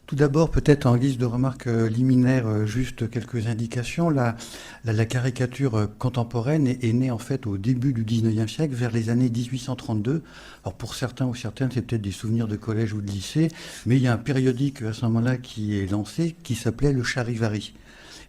Tout d'abord, peut-être en guise de remarque liminaire, juste quelques indications. La caricature contemporaine est née en fait au début du 19e siècle, vers les années 1832. Alors pour certains ou certaines, c'est peut-être des souvenirs de collège ou de lycée, mais il y a un périodique à ce moment-là qui est lancé qui s'appelait le Charivari.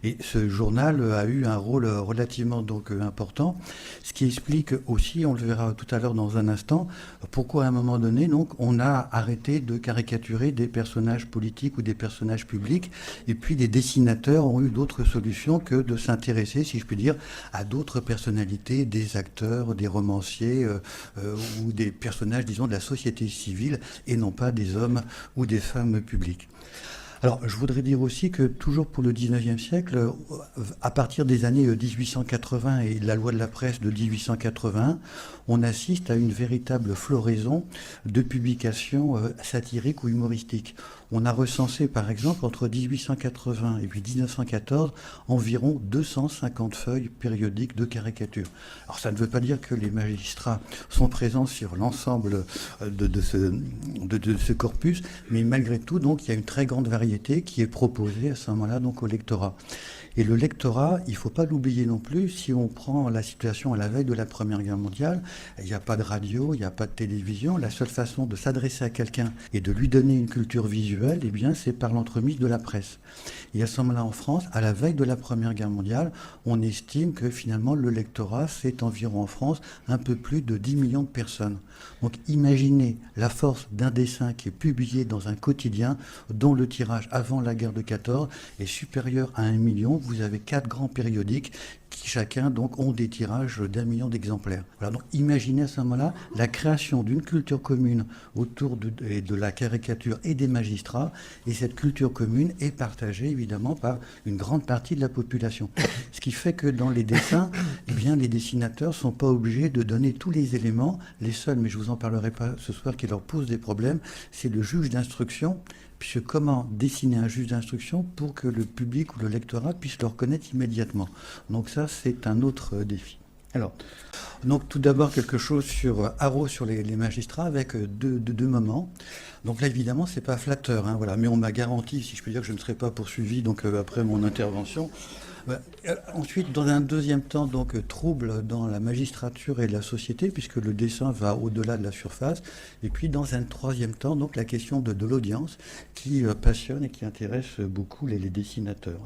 Et ce journal a eu un rôle relativement important, ce qui explique aussi, on le verra tout à l'heure dans un instant, pourquoi à un moment donné donc on a arrêté de caricaturer des personnages politiques ou des personnages publics, et puis les dessinateurs ont eu d'autres solutions que de s'intéresser, si je puis dire, à d'autres personnalités, des acteurs, des romanciers ou des personnages, disons, de la société civile, et non pas des hommes ou des femmes publiques. Alors, je voudrais dire aussi que toujours pour le 19e siècle, à partir des années 1880 et la loi de la presse de 1881, on assiste à une véritable floraison de publications satiriques ou humoristiques. On a recensé, par exemple, entre 1880 et puis 1914, environ 250 feuilles périodiques de caricatures. Alors, ça ne veut pas dire que les magistrats sont présents sur l'ensemble de ce corpus, mais malgré tout, donc, il y a une très grande variété qui est proposée à ce moment-là donc au lectorat. Et le lectorat, il ne faut pas l'oublier non plus, si on prend la situation à la veille de la Première Guerre mondiale, il n'y a pas de radio, il n'y a pas de télévision, la seule façon de s'adresser à quelqu'un et de lui donner une culture visuelle, eh bien, c'est par l'entremise de la presse. Et à ce moment-là, en France, à la veille de la Première Guerre mondiale, on estime que finalement le lectorat, c'est environ en France un peu plus de 10 millions de personnes. Donc imaginez la force d'un dessin qui est publié dans un quotidien dont le tirage avant la guerre de 14 est supérieur à 1 million. Vous avez 4 grands périodiques qui chacun donc ont des tirages d'1 million d'exemplaires. Voilà, donc imaginez à ce moment-là la création d'une culture commune autour de la caricature et des magistrats, et cette culture commune est partagée évidemment par une grande partie de la population. Ce qui fait que dans les dessins, eh bien, les dessinateurs ne sont pas obligés de donner tous les éléments. Les seuls, mais je ne vous en parlerai pas ce soir, qui leur posent des problèmes, c'est le juge d'instruction. Puisque comment dessiner un juge d'instruction pour que le public ou le lectorat puisse le reconnaître immédiatement. Donc ça, c'est un autre défi. Alors, donc tout d'abord quelque chose sur Haro, sur les magistrats, avec deux moments. Donc là, évidemment, c'est pas flatteur, hein, voilà, mais on m'a garanti, si je peux dire, que je ne serai pas poursuivi donc après mon intervention. Ensuite, dans un deuxième temps, donc trouble dans la magistrature et la société, puisque le dessin va au-delà de la surface. Et puis, dans un troisième temps, donc la question de l'audience qui passionne et qui intéresse beaucoup les dessinateurs.